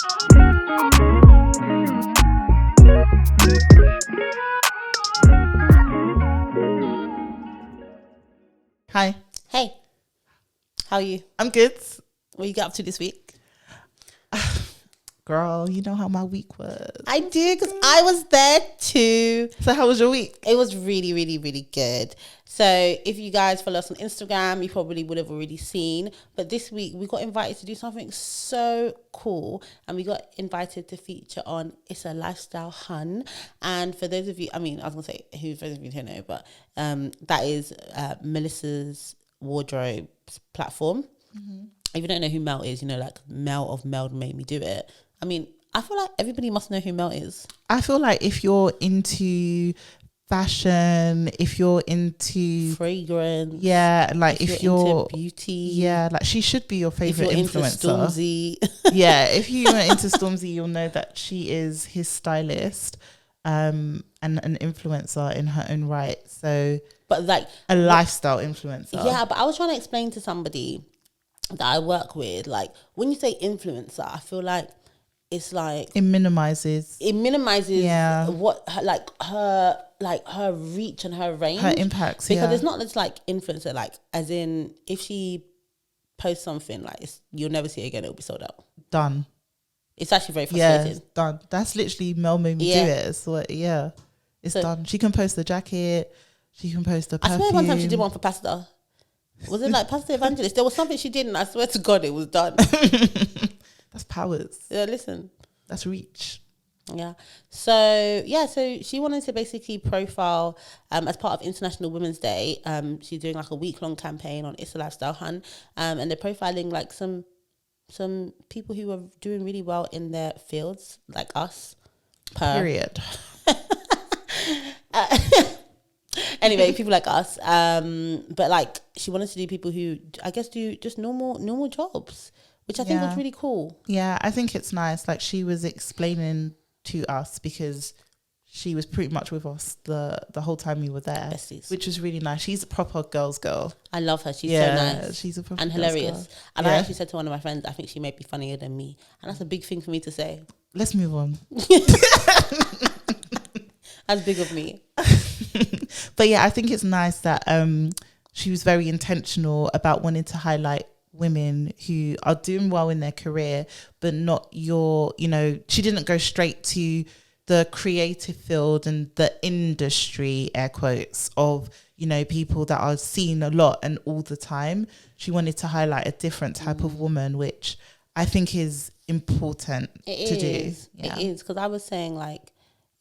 Hi. Hey, how are you? I'm good. What you got up to this week? Girl, you know how my week was. I do, because I was there too. So how was your week? It was really, really, really good. So if you guys follow us on Instagram, you probably would have already seen. But this week we got invited to do something so cool. And we got invited to feature on It's a Lifestyle Hun. And for those of you, I was going to say, who for those of you who don't know, but that is Melissa's Wadrobe platform. Mm-hmm. If you don't know who Mel is, like Mel of Mel made me do it. I feel like everybody must know who Mel is. I feel like if you're into fashion, if you're into fragrance, if you're into beauty, she should be your favorite influencer. Into Stormzy. If you're into Stormzy, you'll know that she is his stylist, and an influencer in her own right. So, but like a lifestyle influencer. Yeah, but I was trying to explain to somebody that I work with, like when you say influencer, I feel like it's like it minimizes what her reach and her range, her impacts, because it's not just like influencer, like as in if she posts something like you'll never see it again, it'll be sold out, done. It's actually very frustrating. It's done. That's literally Mel made me do it. So it's done. She can post the jacket, she can post the perfume. I swear one time she did one for pasta. Was it like Pastor Evangelist? There was something she did, and I swear to God it was done. That's powers. Yeah, listen. That's reach. Yeah. So she wanted to basically profile, as part of International Women's Day, she's doing like a week-long campaign on It's a Lifestyle Hun, and they're profiling like some people who are doing really well in their fields, like us. Period. Anyway, people like us. But like she wanted to do people who I guess do just normal jobs, which I think was really cool. Yeah, I think it's nice. Like she was explaining to us, because she was pretty much with us the whole time we were there. Besties. Which was really nice. She's a proper girl's girl. I love her. She's so nice. She's a proper and girl's hilarious. Girl. And I actually said to one of my friends, I think she may be funnier than me. And that's a big thing for me to say. Let's move on. That's big of me. But yeah, I think it's nice that she was very intentional about wanting to highlight women who are doing well in their career, but not she didn't go straight to the creative field and the industry, air quotes, of, people that are seen a lot and all the time. She wanted to highlight a different type of woman, which I think is important to do. Yeah. It is, because I was saying like,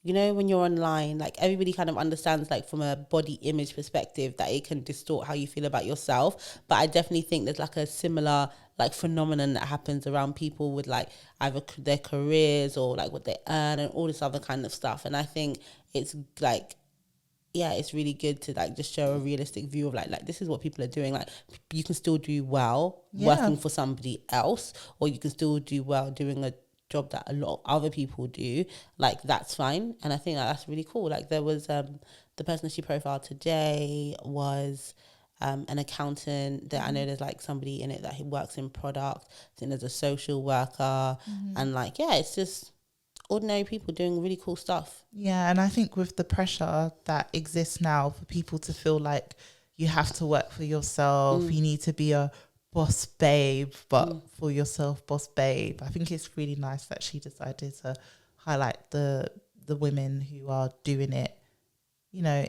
when you're online, like everybody kind of understands like from a body image perspective that it can distort how you feel about yourself. But I definitely think there's like a similar like phenomenon that happens around people with like either their careers or like what they earn and all this other kind of stuff. And I think it's like, it's really good to like just show a realistic view of like this is what people are doing. Like you can still do well working for somebody else, or you can still do well doing a job that a lot of other people do. Like that's fine. And I think that's really cool. Like there was the person that she profiled today was an accountant that I know there's like somebody in it that he works in product. I think there's a social worker, and like it's just ordinary people doing really cool stuff. Yeah, and I think with the pressure that exists now for people to feel like you have to work for yourself, you need to be a boss babe, but for yourself, boss babe. I think it's really nice that she decided to highlight the women who are doing it,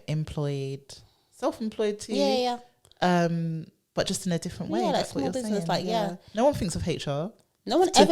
employed, self-employed too. Yeah. But just in a different way. Yeah, like that's small what you're business, saying. No one thinks of HR. No one to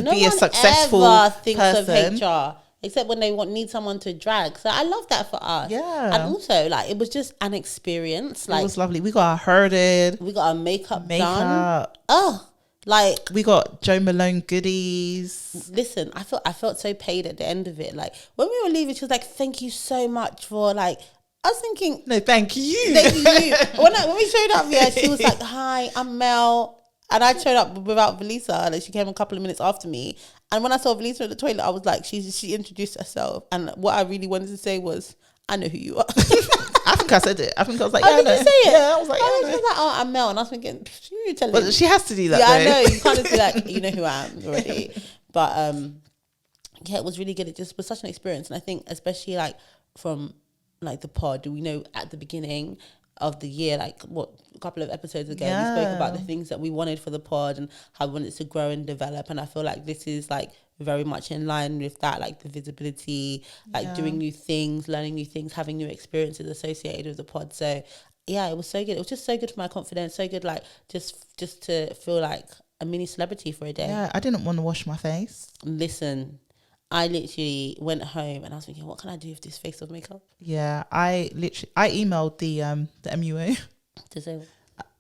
be a successful ever thinks person. of HR. Except when they need someone to drag. So I love that for us. Yeah. And also, like, it was just an experience. Like, it was lovely. We got our herded. We got our makeup done. Oh, like. We got Jo Malone goodies. Listen, I felt so paid at the end of it. Like, when we were leaving, she was like, thank you so much for, like, I was thinking. No, thank you. Thank you. When we showed up, she was like, hi, I'm Mel. And I showed up without Velisa. Like, she came a couple of minutes after me. And when I saw Velisa in the toilet, I was like, she introduced herself. And what I really wanted to say was, I know who you are. I think I said it. I think I was like, did you say it? Yeah, I was like, yeah, she was like, oh, I'm Mel. And I was thinking, you telling me. She has to do that, Yeah, though. I know. You can't just be like, you know who I am already. But yeah, it was really good. It just was such an experience. And I think especially like from like the pod, we know at the beginning of the year, like a couple of episodes ago, we spoke about the things that we wanted for the pod and how we wanted it to grow and develop. And I feel like this is like very much in line with that, like the visibility, like doing new things, learning new things, having new experiences associated with the pod. So yeah, it was so good. It was just so good for my confidence, so good, like just to feel like a mini celebrity for a day. Yeah, I didn't want to wash my face. Listen, I literally went home and I was thinking, what can I do with this face of makeup? Yeah, I emailed the MUA To say,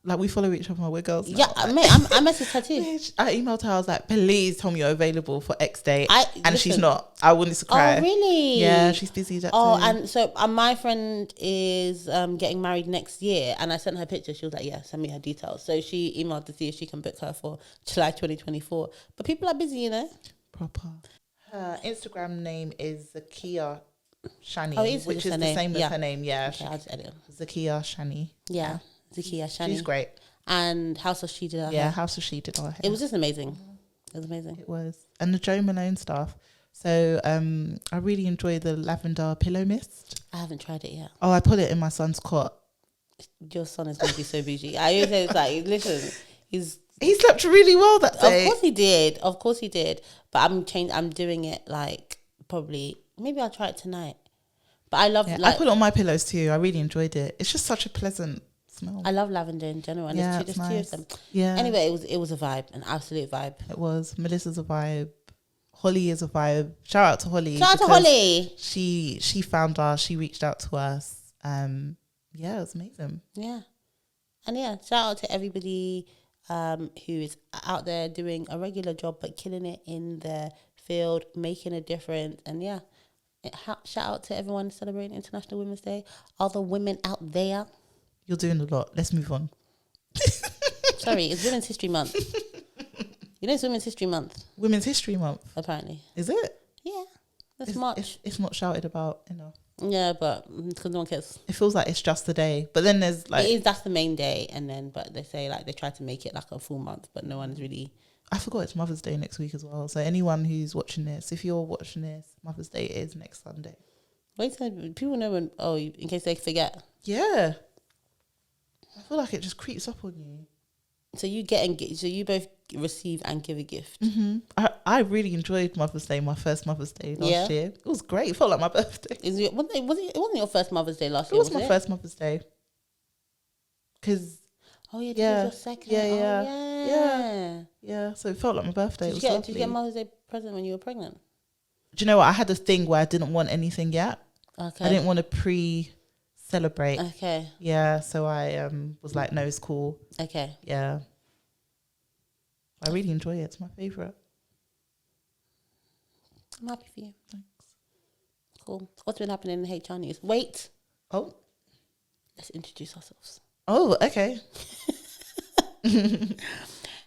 like we follow each other, we're girls now. yeah, mate, I messaged her too. I emailed her. I was like, please tell me you're available for X day, and listen, she's not. I wanted to cry. Oh really? Yeah, she's busy. That Oh, too. and so my friend is getting married next year, and I sent her picture. She was like, "Yeah, send me her details." So she emailed to see if she can book her for July 2024. But people are busy, you know. Proper. Her Instagram name is Zakia Shani, which is her the name? same as Yeah. her name. Yeah, Okay, I'll just edit them. Zakia Shani. Yeah, Zakia Shani. She's great. And House of She did her Yeah, hair. House of She did our hair. It was just amazing. It was amazing. It was. And the Joe Malone stuff. So I really enjoy the lavender pillow mist. I haven't tried it yet. Oh, I put it in my son's cot. Your son is going to be so bougie. I always say, it's like, listen, He slept really well that day. Of course he did. Of course he did. But I'm doing it like probably, maybe I'll try it tonight. But I love, I put it on my pillows too. I really enjoyed it. It's just such a pleasant smell. I love lavender in general. And Yeah, there's it's two nice. of them. Yeah. Anyway, it was a vibe, an absolute vibe. It was. Melissa's a vibe. Holly is a vibe. Shout out to Holly. Shout out to Holly. She found us. She reached out to us. Yeah, it was amazing. Yeah. And yeah, shout out to everybody who is out there doing a regular job but killing it in the field, making a difference. And yeah, shout out to everyone celebrating International Women's Day. All the women out there. You're doing a lot. Let's move on. Sorry, it's Women's History Month. You know it's Women's History Month. Women's History Month. Apparently. Is it? Yeah. That's March. It's not shouted about enough. Yeah, but because no one cares. It feels like it's just a day. But then there's like... That's the main day. And then, but they say like they try to make it like a full month, but no one's really... I forgot it's Mother's Day next week as well. So anyone who's watching this, if you're watching this, Mother's Day is next Sunday. Wait till people know when... Oh, in case they forget. Yeah. I feel like it just creeps up on you. So you so you both receive and give a gift. Mm-hmm. I really enjoyed Mother's Day, my first Mother's Day last year. It was great. It felt like my birthday. It wasn't your first Mother's Day last It year, was my first Mother's Day. Because... Oh yeah, this was your second. Yeah. So it felt like my birthday. Did you get a Mother's Day present when you were pregnant? Do you know what? I had a thing where I didn't want anything yet. Okay. I didn't want to pre-celebrate. Okay. Yeah, so I was like, no, it's cool. Okay. Yeah. I really enjoy it. It's my favourite. I'm happy for you. Thanks. Cool. What's been happening in HR news? Wait. Oh. Let's introduce ourselves. Oh, okay.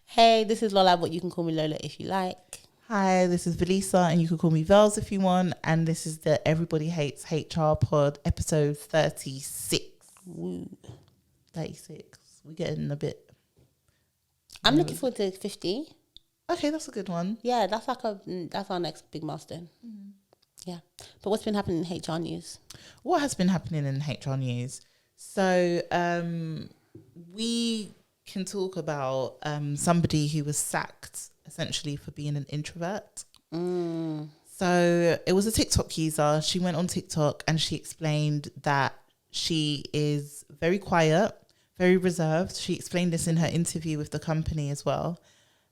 Hey, this is Lola, but you can call me Lola if you like. Hi, this is Velisa, and you can call me Vels if you want. And this is the Everybody Hates HR pod, episode 36. Woo. 36. We're getting a bit... I'm looking forward to 50. Okay, that's a good one. Yeah, that's our next big milestone. Mm-hmm. Yeah. But what's been happening in HR news? What has been happening in HR news? So we can talk about somebody who was sacked essentially for being an introvert. So it was a TikTok user. She went on TikTok and she explained that she is very quiet, very reserved. She explained this in her interview with the company as well.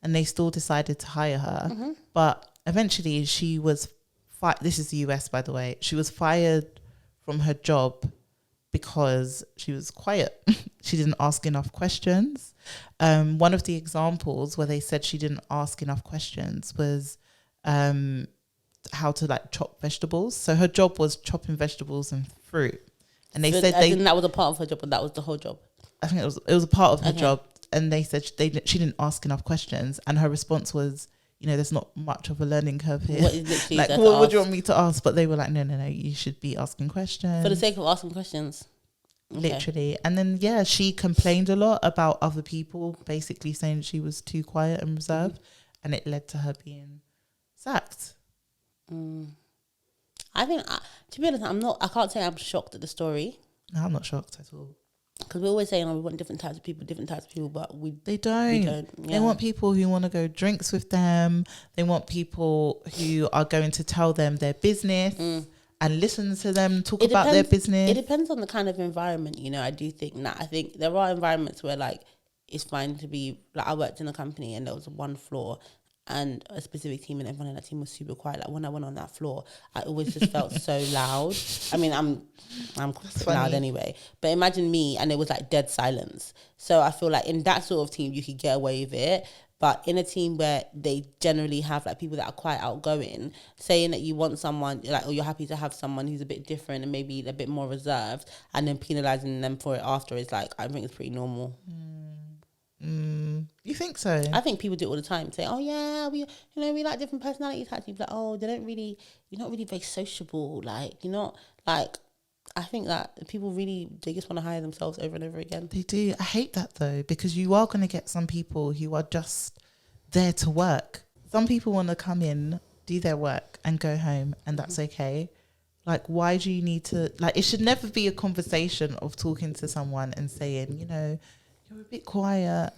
And they still decided to hire her. Mm-hmm. But eventually she was, this is the US, by the way. She was fired from her job because she was quiet. She didn't ask enough questions. One of the examples where they said she didn't ask enough questions was how to like chop vegetables. So her job was chopping vegetables and fruit. And they said that was a part of her job, but that was the whole job. I think it was a part of her job. And they said she didn't ask enough questions. And her response was, there's not much of a learning curve here. What is literally like, what would you want me to ask? But they were like, no, you should be asking questions. For the sake of asking questions. Literally. And then, she complained a lot about other people, basically saying she was too quiet and reserved. And it led to her being sacked. I think, to be honest, I can't say I'm shocked at the story. No, I'm not shocked at all. Because we're always saying, we want different types of people, but they don't. Yeah. They want people who want to go drinks with them. They want people who are going to tell them their business and listen to them talk about their business. It depends on the kind of environment, I do think that. I think there are environments where, like, it's fine to be, like, I worked in a company and there was one floor and a specific team, and everyone in that team was super quiet. Like, when I went on that floor, I always just felt so loud. I mean, I'm loud anyway, but imagine me and it was like dead silence. So I feel like in that sort of team you could get away with it, but in a team where they generally have like people that are quite outgoing, saying that you want someone like, or you're happy to have someone who's a bit different and maybe a bit more reserved, and then penalizing them for it after is like, I think it's pretty normal. You think so? I think people do it all the time. Say, oh yeah, we like different personality types. People like, oh, you're not really very sociable. Like, you're not like. I think that people really, they just want to hire themselves over and over again. They do. I hate that though, because you are going to get some people who are just there to work. Some people want to come in, do their work and go home, and that's okay. Like, why do you need to, like, it should never be a conversation of talking to someone and saying, you're a bit quiet,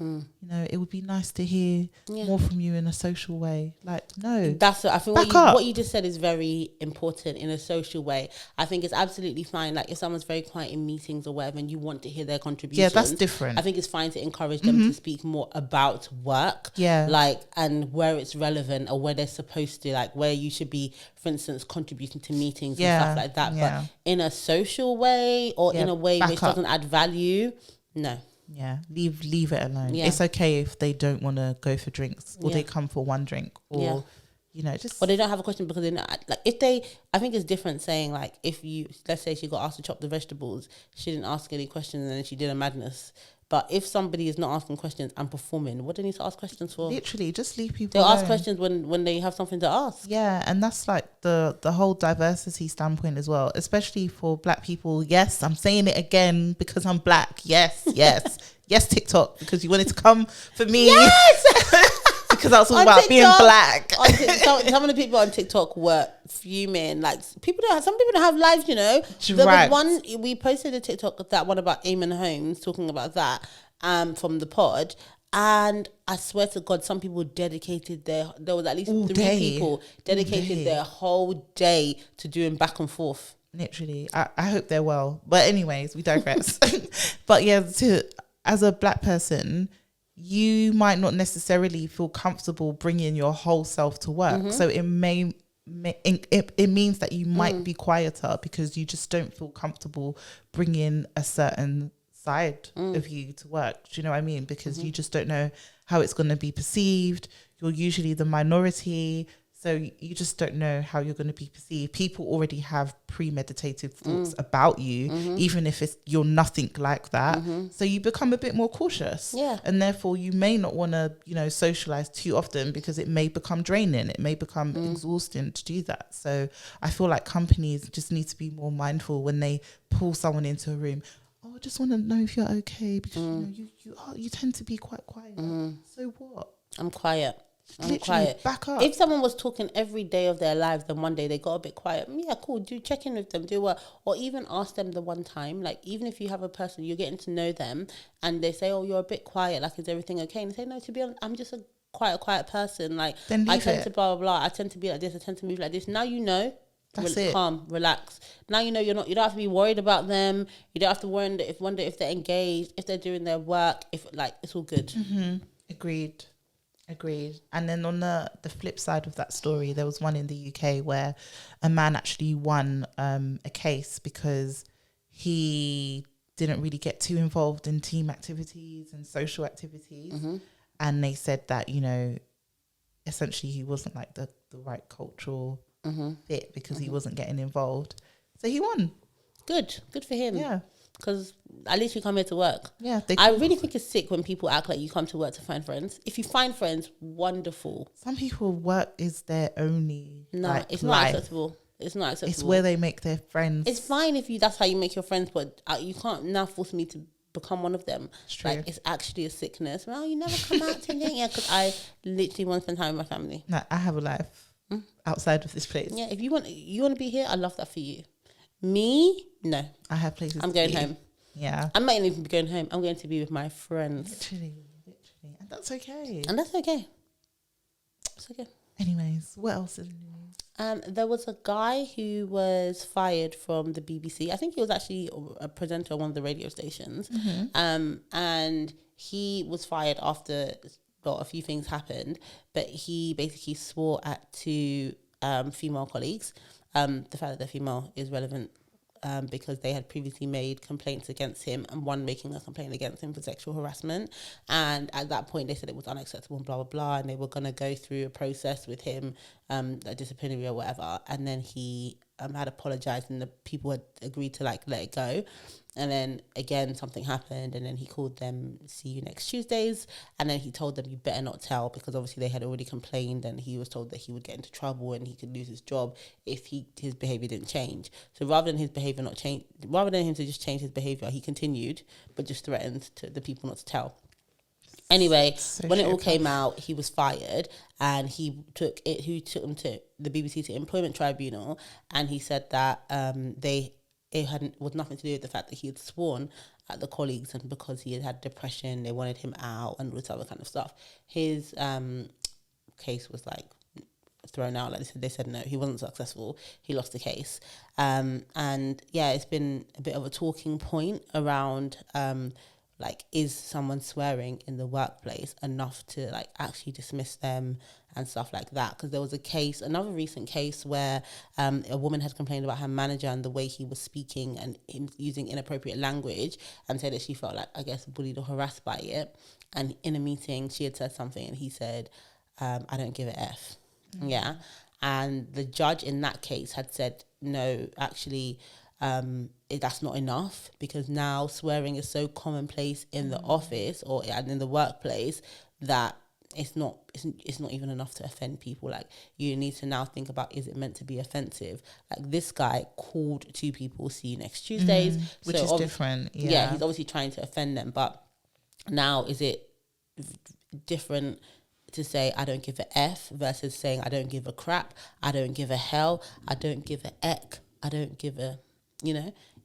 it would be nice to hear more from you in a social way. Like, no. That's what I think. What you just said is very important, in a social way. I think it's absolutely fine. Like, if someone's very quiet in meetings or whatever and you want to hear their contributions. Yeah, that's different. I think it's fine to encourage them to speak more about work. Yeah. Like, and where it's relevant or where they're supposed to, like, where you should be, for instance, contributing to meetings and stuff like that. Yeah. But in a social way or in a way which doesn't add value, no. Yeah, leave it alone. Yeah. It's okay if they don't want to go for drinks or they come for one drink or, just... Or they don't have a question because they're not, like, I think it's different saying, like, if you, let's say she got asked to chop the vegetables, she didn't ask any questions and then she did a madness. But if somebody is not asking questions and performing, what do they need to ask questions for? Literally, just leave people They'll alone. ask questions when they have something to ask. Yeah, and that's like the whole diversity standpoint as well, especially for Black people. Yes, I'm saying it again because I'm Black. Yes. Yes, TikTok, because you wanted to come for me. Yes! Because I was all about TikTok, being Black. Some of the people on TikTok were fuming. Like, some people don't have lives, There was one, we posted a TikTok, that one about Eamon Holmes, talking about that from the pod. And I swear to God, some people dedicated there was at least all 3 day. people dedicated their whole day to doing back and forth. Literally. I hope they're well. But anyways, we digress. But yeah, as a Black person, you might not necessarily feel comfortable bringing your whole self to work. So it it means that you might be quieter because you just don't feel comfortable bringing a certain side of you to work. Do you know what I mean? Because you just don't know how it's going to be perceived. You're usually the minority, so you just don't know how you're going to be perceived. People already have premeditated thoughts about you, even if you're nothing like that. So you become a bit more cautious. Yeah. And therefore you may not want to, socialize too often because it may become draining. It may become exhausting to do that. So I feel like companies just need to be more mindful when they pull someone into a room. Oh, I just want to know if you're okay because you tend to be quite quiet. So what? I'm quiet. Literally, quiet. Back up. If someone was talking every day of their lives, then one day they got a bit quiet. Yeah, cool. Do check in with them. Do what, or even ask them the one time. Like, even if you have a person, you're getting to know them, and they say, "Oh, you're a bit quiet. Like, is everything okay?" And they say, "No, to be honest, I'm just a quiet person. Like, I tend to blah blah blah. I tend to be like this. I tend to move like this." Now you know. That's it. Calm, relax. Now you know you don't have to be worried about them. You don't have to wonder if they're engaged, if they're doing their work, if it's all good. Agreed. And then on the flip side of that story, there was one in the UK where a man actually won a case because he didn't really get too involved in team activities and social activities. And they said that, essentially he wasn't like the right cultural fit because he wasn't getting involved. So he won. Good for him. Yeah. Because at least you come here to work. Yeah. I really think it's sick when people act like you come to work to find friends. If you find friends, wonderful. Some people, work is their only it's not acceptable. It's not acceptable. It's where they make their friends. It's fine if that's how you make your friends, but you can't now force me to become one of them. It's true. Like, it's actually a sickness. Well, you never come out to me. Yeah, because I literally want to spend time with my family. No, I have a life. outside of this place. Yeah, if you want to be here, I love that for you. Me, no. I have places. I'm going home. Yeah. I'm not even going home. I'm going to be with my friends. Literally. And that's okay. And that's okay. It's okay. Anyways, what else is new? There was a guy who was fired from the BBC. I think he was actually a presenter on one of the radio stations. And he was fired after a few things happened, but he basically swore at two female colleagues. The fact that they're female is relevant because they had previously made complaints against him, and one making a complaint against him for sexual harassment. And at that point, they said it was unacceptable and blah, blah, blah. And they were going to go through a process with him, a disciplinary or whatever. And then he had apologized, and the people had agreed to let it go. And then again, something happened, and then he called them, see you next Tuesdays. And then he told them, you better not tell, because obviously they had already complained, and he was told that he would get into trouble and he could lose his job if his behavior didn't change. So rather than him to just change his behavior, he continued, but just threatened to the people not to tell. Anyway, when it all came out, he was fired, and he took him to the BBC to Employment Tribunal, and he said that it was nothing to do with the fact that he had sworn at the colleagues, and because he had depression, they wanted him out and all this other kind of stuff. His case was thrown out. They said no, he wasn't successful. He lost the case. And yeah, it's been a bit of a talking point around is someone swearing in the workplace enough to actually dismiss them and stuff like that? Because there was another recent case where a woman had complained about her manager and the way he was speaking and him using inappropriate language, and said that she felt bullied or harassed by it. And in a meeting, she had said something, and he said, I don't give a F. Mm-hmm. Yeah. And the judge in that case had said, no, actually, that's not enough, because now swearing is so commonplace in the office or in the workplace that it's not even enough to offend people. You need to now think about, is it meant to be offensive? This guy called two people, see you next Tuesdays, which is different. Yeah, he's obviously trying to offend them, but now is it different to say I don't give a F versus saying I don't give a crap, I don't give a hell, I don't give a eck, I don't give a,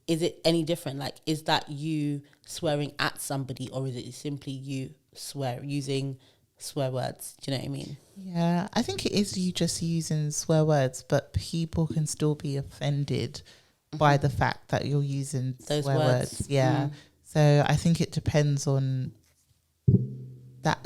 is it any different? Is that you swearing at somebody, or is it simply you using swear words? Do you know what I mean? Yeah, I think it is you just using swear words, but people can still be offended by the fact that you're using those swear words. Yeah. So I think it depends on that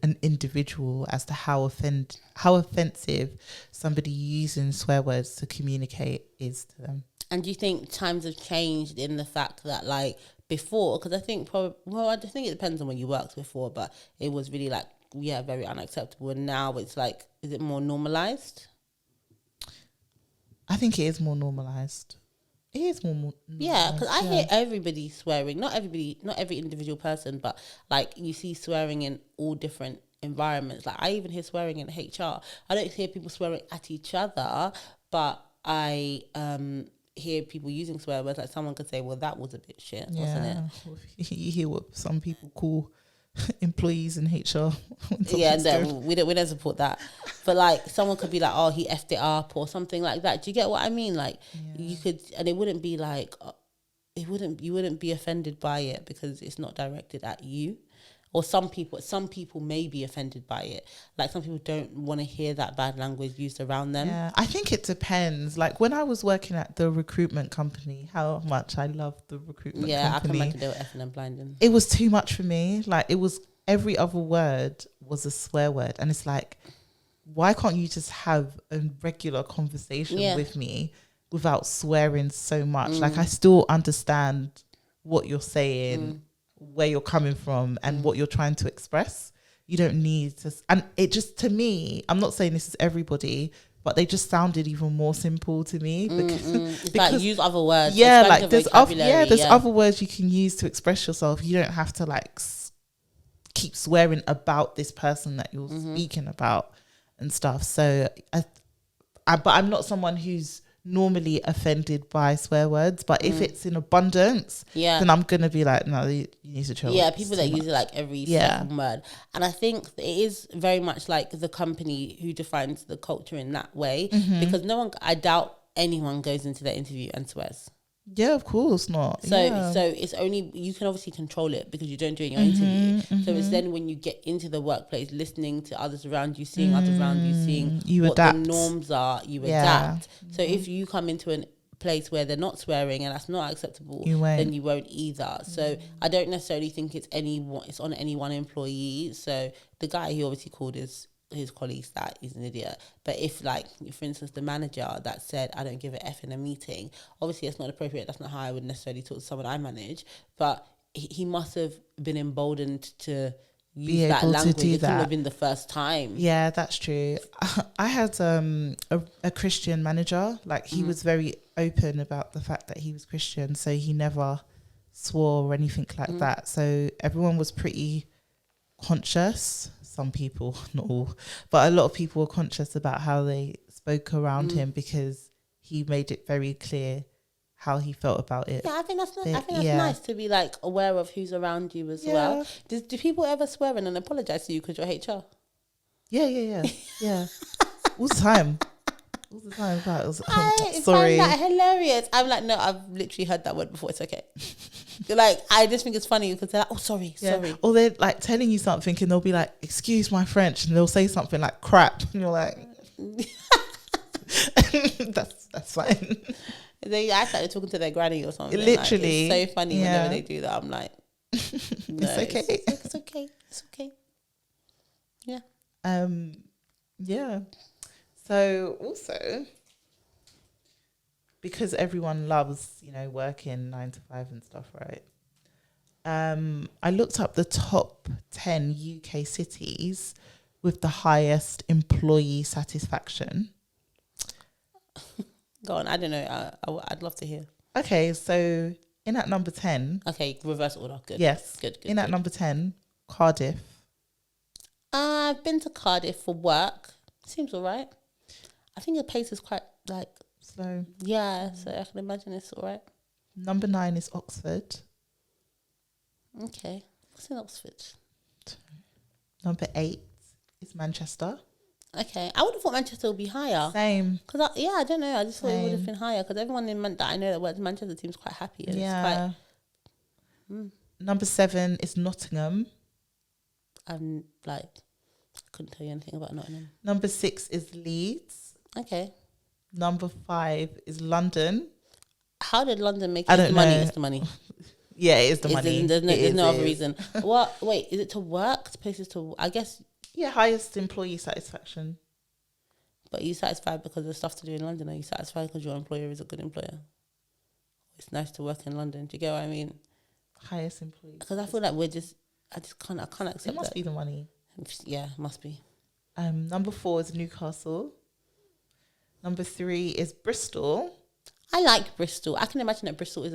an individual as to how offensive somebody using swear words to communicate is to them. And do you think times have changed in the fact that before, because I think I just think it depends on where you worked before, but it was really very unacceptable, and now it's is it more normalized? I think it is more normalized. It is more normalized. Yeah, because I hear everybody swearing, not every individual person, but you see swearing in all different environments. I even hear swearing in HR. I don't hear people swearing at each other, but I hear people using swear words. Someone could say, well, that was a bit shit, wasn't it? You hear what some people call employees in HR. Yeah, no, we don't support that. But someone could be oh, he effed it up or something like that. Do you get what I mean? You could, and it wouldn't be you wouldn't be offended by it because it's not directed at you. Or some people may be offended by it. Some people don't want to hear that bad language used around them. Yeah, I think it depends. When I was working at the recruitment company, how much I loved the recruitment company. Yeah, I can imagine they were effing and blinding. It was too much for me. It was, every other word was a swear word. And it's why can't you just have a regular conversation with me without swearing so much? I still understand what you're saying, where you're coming from, and what you're trying to express. You don't need to, and it just, to me, I'm not saying this is everybody, but they just sounded even more simple to me because use other words. Yeah, there's other words you can use to express yourself. You don't have to keep swearing about this person that you're speaking about and stuff. So but I'm not someone who's normally offended by swear words, but if it's in abundance, then I'm gonna be like, no, you need to chill. Yeah, people that use it like every second word. And I think it is very much like the company who defines the culture in that way, because I doubt anyone goes into their interview and swears. Yeah, of course not. So it's only, you can obviously control it because you don't do it in your interview. So it's then when you get into the workplace, listening to others around you, seeing others around you, seeing what adapt. the norms are, you adapt. So if you come into a place where they're not swearing and that's not acceptable, then you won't either. So I don't necessarily think it's on any one employee. So the guy he obviously called his colleagues that he's an idiot. But if, like, for instance, the manager that said, I don't give a F in a meeting, obviously it's not appropriate. That's not how I would necessarily talk to someone I manage. But he must have been emboldened to use that language. It couldn't have been the first time. Yeah, that's true. I had a Christian manager. Like, he was very open about the fact that he was Christian. So he never swore or anything like that. So everyone was pretty conscious. Some people, not all, but a lot of people were conscious about how they spoke around him, because he made it very clear how he felt about it. Yeah, I think that's nice to be like aware of who's around you as well. Do people ever swear in and apologize to you because you're HR? Yeah. All the time. I sorry. find that hilarious. I'm like, no, I've literally heard that word before. It's okay. Like, I just think it's funny because they're like, oh, sorry. Or they're like telling you something and they'll be like, excuse my French, and they'll say something like crap, and you're like, that's fine. They act like they're talking to their granny or something. Literally. Like, it's so funny whenever they do that. I'm like, no, it's okay. It's okay. Yeah. Yeah. So also, because everyone loves, working 9 to 5 and stuff, right? I looked up the top 10 UK cities with the highest employee satisfaction. Go on, I don't know. I'd love to hear. Okay, so in at number 10. Okay, reverse order. Good. Yes. Good. In at number 10, Cardiff. I've been to Cardiff for work. Seems all right. I think the pace is quite like slow. Yeah, so I can imagine it's all right. Number 9 is Oxford. Okay, what's in Oxford? Number 8 is Manchester. Okay, I would have thought Manchester would be higher. Same. Because I don't know. I just thought it would have been higher because everyone that I know that works in Manchester seems quite happy. And yeah. It's quite. Number 7 is Nottingham. I couldn't tell you anything about Nottingham. Number 6 is Leeds. Okay. Number 5 is London. How did London make it? I don't know. Money? It's the money. Yeah, it is the money. There's no other reason. What? Wait, is it to work? Places to? I guess. Yeah, highest employee satisfaction. But are you satisfied because there's stuff to do in London? Are you satisfied because your employer is a good employer? It's nice to work in London. Do you get what I mean? Highest employee. Because I feel like I can't accept that. It must be the money. Yeah, it must be. Number 4 is Newcastle. Number 3 is Bristol. I like Bristol. I can imagine that Bristol is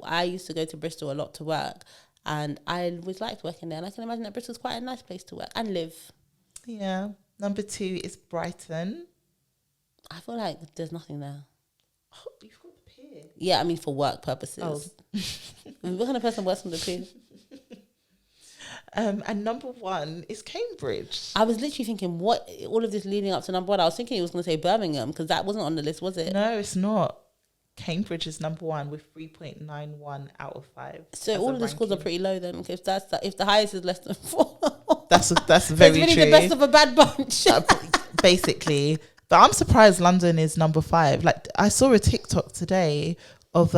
I used to go to Bristol a lot to work, and I always liked working there. And I can imagine that Bristol's quite a nice place to work and live. Yeah. Number 2 is Brighton. I feel like there's nothing there. Oh, you've got the pier. Yeah, I mean for work purposes. Oh. What kind of person works on the pier? And number 1 is Cambridge. I was literally thinking, what all of this leading up to number 1? I was thinking he was going to say Birmingham because that wasn't on the list, was it? No, it's not. Cambridge is number 1 with 3.91 out of 5. So all of the scores are pretty low then. If the highest is less than 4, that's very it's really true. the best of a bad bunch. Basically, but I'm surprised London is number 5. Like, I saw a TikTok today of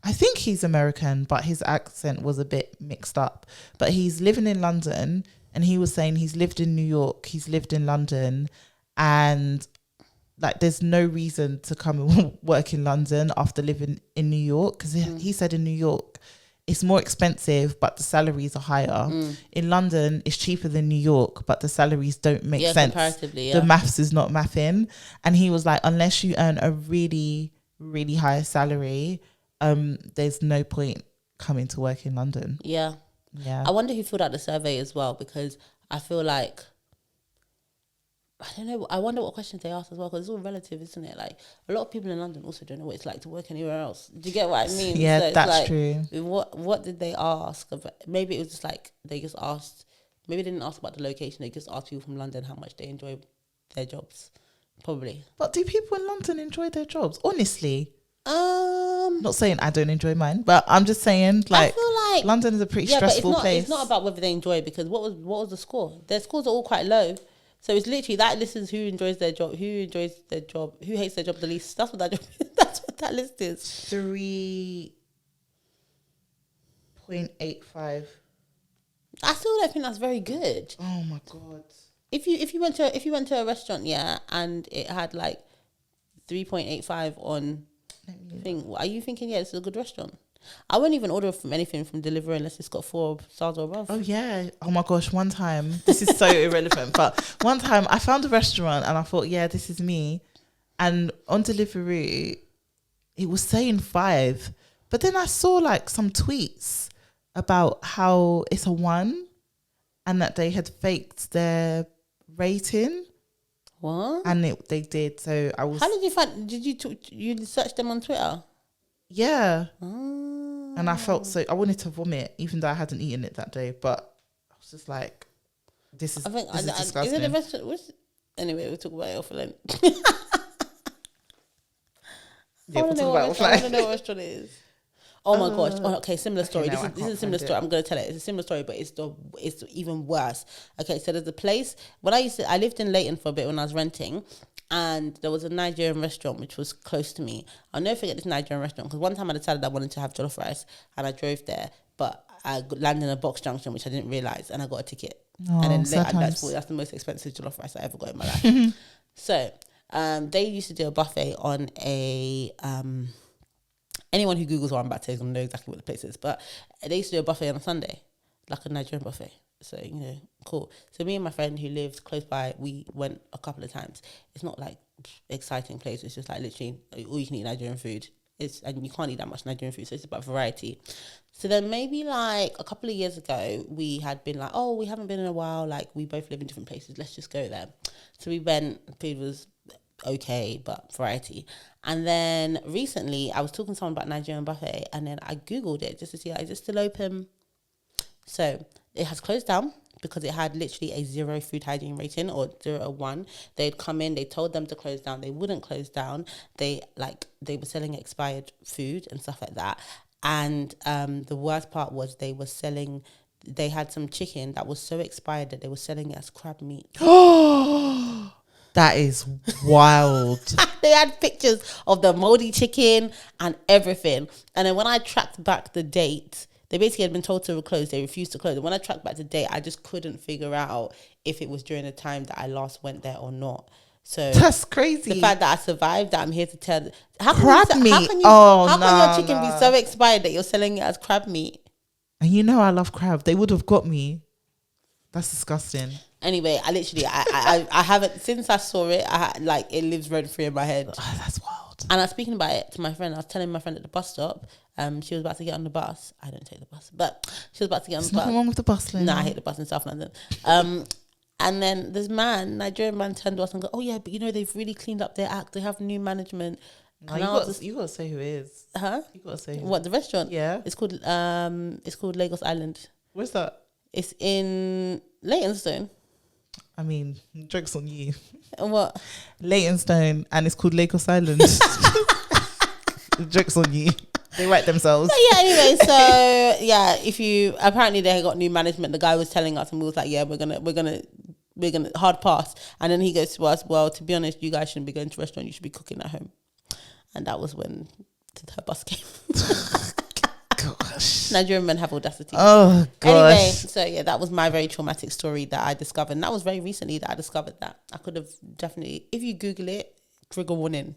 I think he's American, but his accent was a bit mixed up. But he's living in London, and he was saying he's lived in New York, he's lived in London, and like there's no reason to come and work in London after living in New York, because he said in New York it's more expensive but the salaries are higher. In London it's cheaper than New York but the salaries don't make sense. Comparatively, the maths is not mathing. And he was like, unless you earn a really, really high salary, there's no point coming to work in London. Yeah. I wonder who filled out the survey as well, because I feel like I don't know. I wonder what questions they ask as well, because it's all relative, isn't it? Like, a lot of people in London also don't know what it's like to work anywhere else. Do you get what I mean? Yeah, so it's that's like, true. What did they ask? Maybe it was just like they just asked. Maybe they didn't ask about the location. They just asked people from London how much they enjoy their jobs. Probably. But do people in London enjoy their jobs? Honestly, Not saying I don't enjoy mine, but I'm just saying, like, I feel like London is a pretty stressful place. It's not about whether they enjoy it, because what was the score? Their scores are all quite low. So it's literally that list is who enjoys their job, who hates their job the least. That's what that job is. That's what that list is. 3.85. I still don't think that's very good. Oh my god. If you went to a restaurant, yeah, and it had like 3.85 on thing, are you thinking, yeah, this is a good restaurant? I won't even order from anything from Deliveroo unless it's got 4 stars or above. Oh yeah. Oh my gosh. One time, this is so irrelevant, but one time I found a restaurant and I thought, yeah, this is me. And on Deliveroo, it was saying 5, but then I saw like some tweets about how it's a 1 and that they had faked their rating. What? And they did. So I was. How did you find? Did you search them on Twitter? Yeah. Oh. And I felt I wanted to vomit, even though I hadn't eaten it that day. But I was just like, this is disgusting. Is it a restaurant? Anyway, we'll talk about it offline. Yeah, we'll talk about it offline. I want to know what restaurant it is. Oh my gosh. Oh, okay, similar story. Okay, This is a similar story. I'm going to tell it. It's a similar story, but it's even worse. Okay, so there's a place. I lived in Leighton for a bit when I was renting, and there was a Nigerian restaurant which was close to me. I'll never forget this Nigerian restaurant, because one time I decided I wanted to have jollof rice, and I drove there, but I landed in a box junction, which I didn't realise, and I got a ticket. Oh, and then that's the most expensive jollof rice I ever got in my life. So they used to do a buffet on a... anyone who Googles what I'm about to say is going to know exactly what the place is. But they used to do a buffet on a Sunday, like a Nigerian buffet. So, cool. So me and my friend who lived close by, we went a couple of times. It's not like exciting place. It's just like literally all you can eat Nigerian food. And you can't eat that much Nigerian food, so it's about variety. So then maybe like a couple of years ago, we had been like, oh, we haven't been in a while. Like, we both live in different places. Let's just go there. So we went. Food was okay, but variety. And then recently I was talking to someone about Nigerian buffet, and then I Googled it just to see, like, is it still open? So it has closed down because it had literally a 0 food hygiene rating, or 0 or 1. They'd come in, they told them to close down. They wouldn't close down. They were selling expired food and stuff like that. And the worst part was they had some chicken that was so expired that they were selling it as crab meat. That is wild. They had pictures of the moldy chicken and everything. And then when I tracked back the date, they basically had been told to close. They refused to close. And when I tracked back the date, I just couldn't figure out if it was during the time that I last went there or not. So that's crazy. The fact that I survived, that I'm here to tell. How can your chicken be so expired that you're selling it as crab meat? And I love crab. They would have got me. That's disgusting. Anyway, I haven't, since I saw it, it lives rent free in my head. Oh, that's wild. And I was speaking about it to my friend. I was telling my friend at the bus stop. She was about to get on the bus. I don't take the bus, but she was about to get on the bus. Nothing wrong with the bus, Lynn. No, I hate the bus in South London. And then this Nigerian man turned to us and go, "Oh yeah, but they've really cleaned up their act. They have new management." No, you got to say who it is. Huh? You got to say who. What, the restaurant? Yeah. It's called Lagos Island. Where's that? It's in Leytonstone. I mean, joke's on you. And what? Leytonstone, and it's called Lagos Island. Joke's on you. They write themselves. So yeah, anyway, so apparently they got new management. The guy was telling us, and we was like, yeah, we're gonna hard pass. And then he goes to us, well, to be honest, you guys shouldn't be going to a restaurant, you should be cooking at home. And that was when her bus came. Gosh. Nigerian men have audacity. Oh gosh. Anyway, so yeah, that was my very traumatic story that I discovered. And that was very recently that I discovered that. I could have definitely, if you Google it, trigger warning.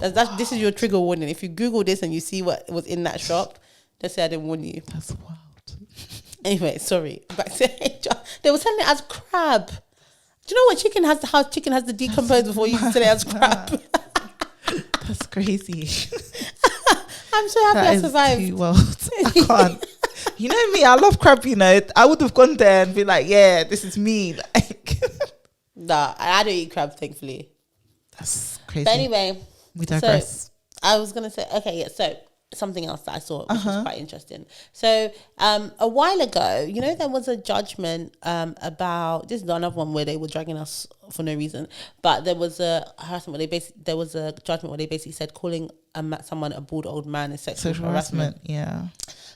This is your trigger warning. If you Google this and you see what was in that shop, just say I didn't warn you. That's wild. Anyway, sorry. Back to HR. They were selling it as crab. Do you know what how chicken has to decompose before you sell it as crab? That's crazy. I'm so happy I survived. Too wild. I can't. You know me, I love crab, I would have gone there and be like, yeah, this is me. Like, Nah, I don't eat crab, thankfully. That's crazy. But anyway, we digress. So I was gonna say, okay, yeah. So something else that I saw, which was quite interesting. So a while ago, you know, there was a judgment about, this is another one where they were dragging us for no reason, but there was a harassment where there was a judgment where they basically said calling someone a bald old man is sexual harassment. Yeah.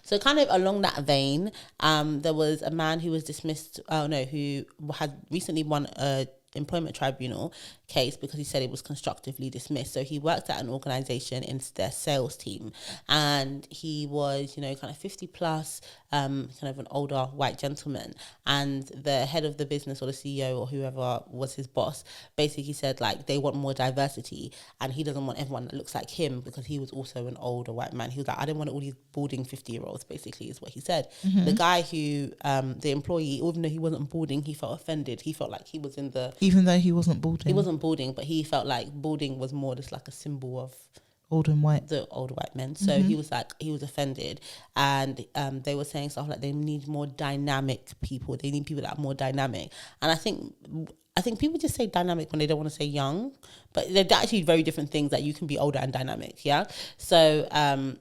So kind of along that vein, there was a man who was dismissed, who had recently won a employment tribunal case because he said it was constructively dismissed. So he worked at an organization in their sales team, and he was, you know, kind of 50 plus, kind of an older white gentleman, and the head of the business or the CEO or whoever was his boss basically said, like, they want more diversity, and he doesn't want everyone that looks like him because he was also an older white man. He was like, I don't want all these balding 50-year-olds, basically, is what he said. The guy who, the employee, even though he wasn't balding, he felt offended. He felt like he was in the... Even though he wasn't balding. He wasn't balding, but he felt like balding was more just like a symbol of old and white, the older white men. So he was like, he was offended, and they were saying stuff like they need more dynamic people. They need people that are more dynamic. And I think people just say dynamic when they don't want to say young, but they're actually very different things. That you can be older and dynamic. Yeah. So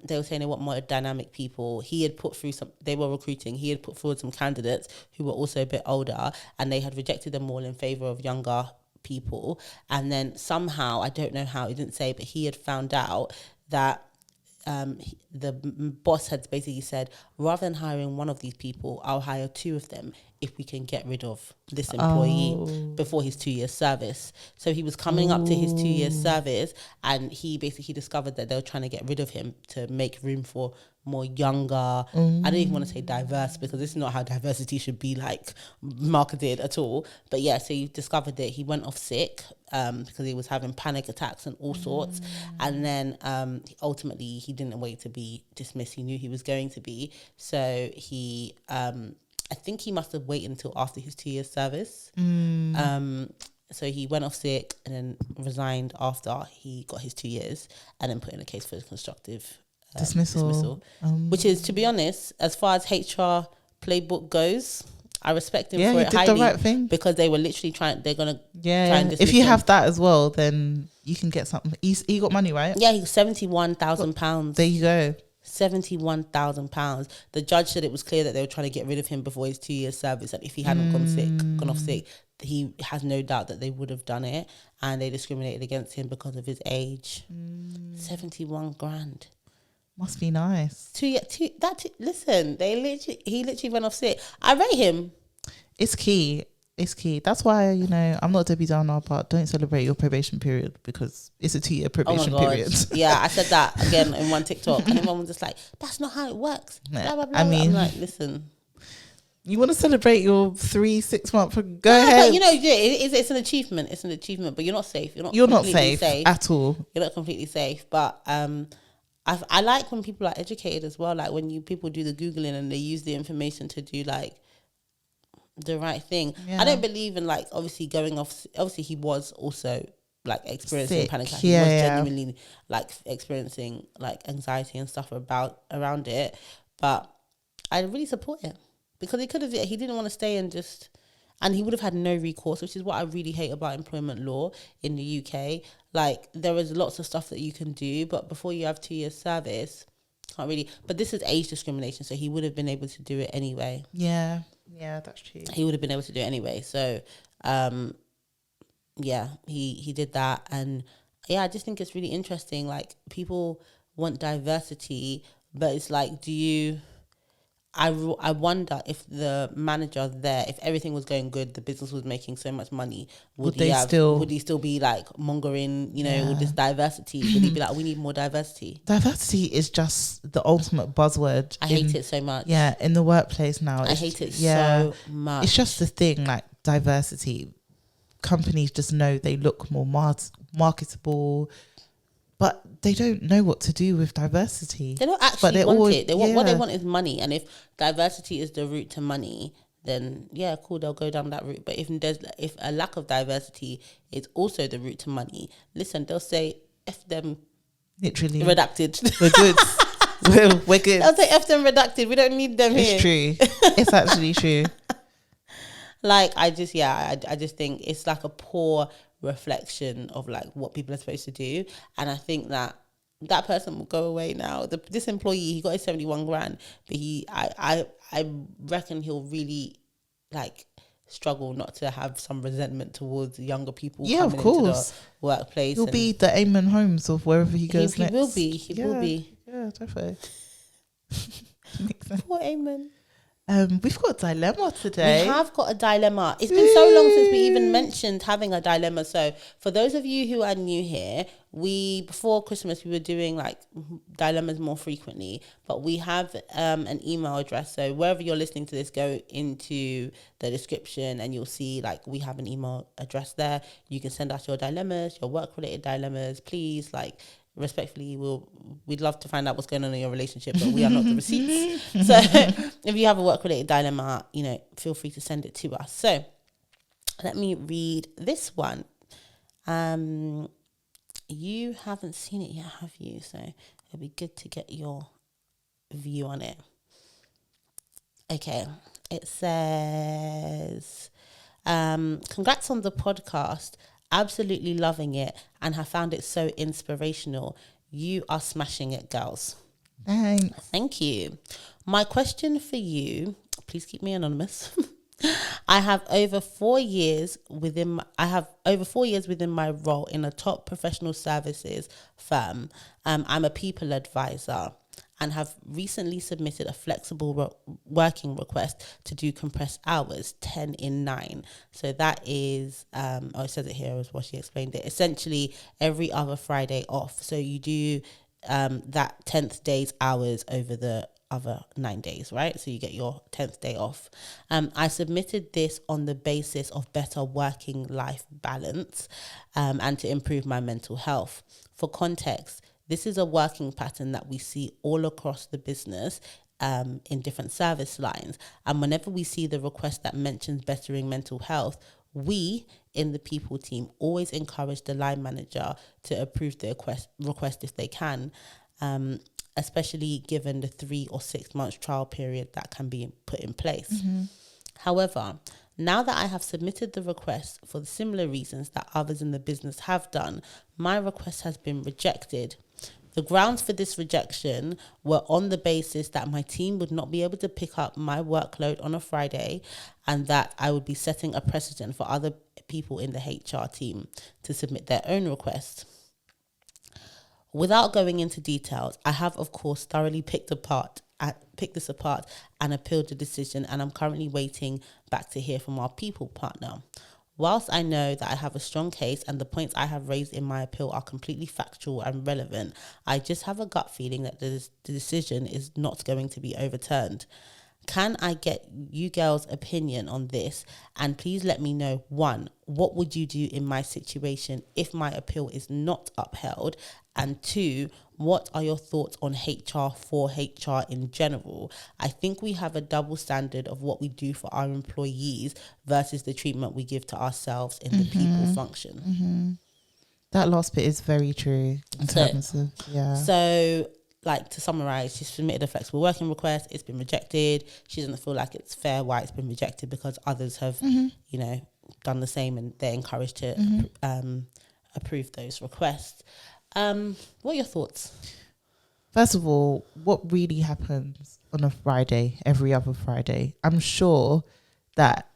they were saying they want more dynamic people. He had put through they were recruiting. He had put forward some candidates who were also a bit older, and they had rejected them all in favor of younger people. And then somehow, I don't know how, he didn't say, but he had found out that the boss had basically said, rather than hiring one of these people, I'll hire two of them if we can get rid of this employee before his 2 years service. So he was coming up to his 2 years service, and he basically discovered that they were trying to get rid of him to make room for more younger, I don't even want to say diverse, because this is not how diversity should be like marketed at all. But yeah, so he discovered that he went off sick because he was having panic attacks and all sorts. And then ultimately he didn't wait to be dismissed. He knew he was going to be. So he, I think he must have waited until after his 2 years service. So he went off sick and then resigned after he got his 2 years, and then put in a case for constructive dismissal. Which is, to be honest, as far as HR playbook goes, I respect him for it highly, the right thing, because they were literally they're gonna try and dismiss if you him. Have that as well, then you can get something. He got money, right? Yeah, he got £71,000. There you go. £71,000. The judge said it was clear that they were trying to get rid of him before his 2 years service, and if he hadn't gone off sick, he has no doubt that they would have done it, and they discriminated against him because of his age. 71 grand. Must be nice. Listen, he literally went off sick. I rate him. It's key. That's why, you know, I'm not Debbie Downer, but don't celebrate your probation period, because it's a 2 year probation period. Yeah, I said that again in one TikTok, and everyone was just like, that's not how it works. Blah, blah, blah. I mean, I'm like, listen. You want to celebrate your 3-6 month? Go ahead. But, you know, it's an achievement. It's an achievement, but you're not safe. You're not safe at all. You're not completely safe. But I like when people are educated as well. Like when people do the Googling and they use the information to do like the right thing. Yeah. I don't believe in like obviously going off. Obviously, he was also like experiencing panic attack. He was genuinely like experiencing like anxiety and stuff around it. But I really support it, because he didn't want to stay and he would have had no recourse, which is what I really hate about employment law in the UK. Like, there is lots of stuff that you can do, but before you have 2 years service, can't really. But this is age discrimination, so he would have been able to do it anyway. Yeah, that's true. He would have been able to do it anyway. So, he did that. And yeah, I just think it's really interesting. Like, people want diversity, but it's like, I wonder if the manager there, if everything was going good, the business was making so much money, would he still be like mongering, you know, all this diversity? Would he be like, we need more diversity? Diversity is just the ultimate buzzword. I hate it so much. Yeah, in the workplace now. I hate it so much. It's just the thing, like diversity. Companies just know they look more marketable, but they don't know what to do with diversity. They don't actually want it. What they want is money. And if diversity is the route to money, then yeah, cool, they'll go down that route. But if a lack of diversity is also the route to money, listen, they'll say, F them. Literally. Redacted. We're good. We're good. They'll say, F them redacted. We don't need them here. It's true. It's actually true. Like, I just think it's like a poor reflection of like what people are supposed to do. And I think that person will go away now. This employee, he got his 71 grand, but I reckon he'll really like struggle not to have some resentment towards younger people coming into the workplace. He'll be the Eamon Holmes of wherever he goes next. He will be. Yeah, definitely. Makes sense. Poor Eamon. We've got a dilemma today. We have got a dilemma. It's been so long since we even mentioned having a dilemma. So for those of you who are new here, before Christmas, we were doing like dilemmas more frequently, but we have an email address. So wherever you're listening to this, go into the description and you'll see like we have an email address there. You can send us your dilemmas, your work-related dilemmas. Please, like, respectfully, we'd love to find out what's going on in your relationship, but we are not the receipts. So if you have a work-related dilemma, feel free to send it to us. So let me read this one. You haven't seen it yet, have you? So it'll be good to get your view on it. Okay, it says, congrats on the podcast. Absolutely loving it and have found it so inspirational. You are smashing it, girls. Thanks. Thank you. My question for you, please keep me anonymous. I have over 4 years within my role in a top professional services firm. I'm a people advisor and have recently submitted a flexible working request to do compressed hours, 10 in 9. So that is, it says it here as what she explained it. Essentially, every other Friday off. So you do that 10th day's hours over the other 9 days, right? So you get your 10th day off. I submitted this on the basis of better working life balance and to improve my mental health. For context, this is a working pattern that we see all across the business in different service lines. And whenever we see the request that mentions bettering mental health, we in the people team always encourage the line manager to approve the request if they can, especially given the 3 or 6 months trial period that can be put in place. Mm-hmm. However, now that I have submitted the request for the similar reasons that others in the business have done, my request has been rejected. The grounds for this rejection were on the basis that my team would not be able to pick up my workload on a Friday and that I would be setting a precedent for other people in the HR team to submit their own requests. Without going into details, I have, of course, thoroughly picked this apart and appealed the decision, and I'm currently waiting back to hear from our people partner. Whilst I know that I have a strong case and the points I have raised in my appeal are completely factual and relevant, I just have a gut feeling that the decision is not going to be overturned. Can I get you girls' opinion on this? And please let me know, 1, what would you do in my situation if my appeal is not upheld? And 2, what are your thoughts on HR for HR in general? I think we have a double standard of what we do for our employees versus the treatment we give to ourselves in the people function. Mm-hmm. That last bit is very true in terms of, yeah. So, like, to summarize, she submitted a flexible working request. It's been rejected. She doesn't feel like it's fair why it's been rejected because others have, done the same and they're encouraged to approve those requests. What are your thoughts? First of all, what really happens on a Friday, every other Friday? I'm sure that,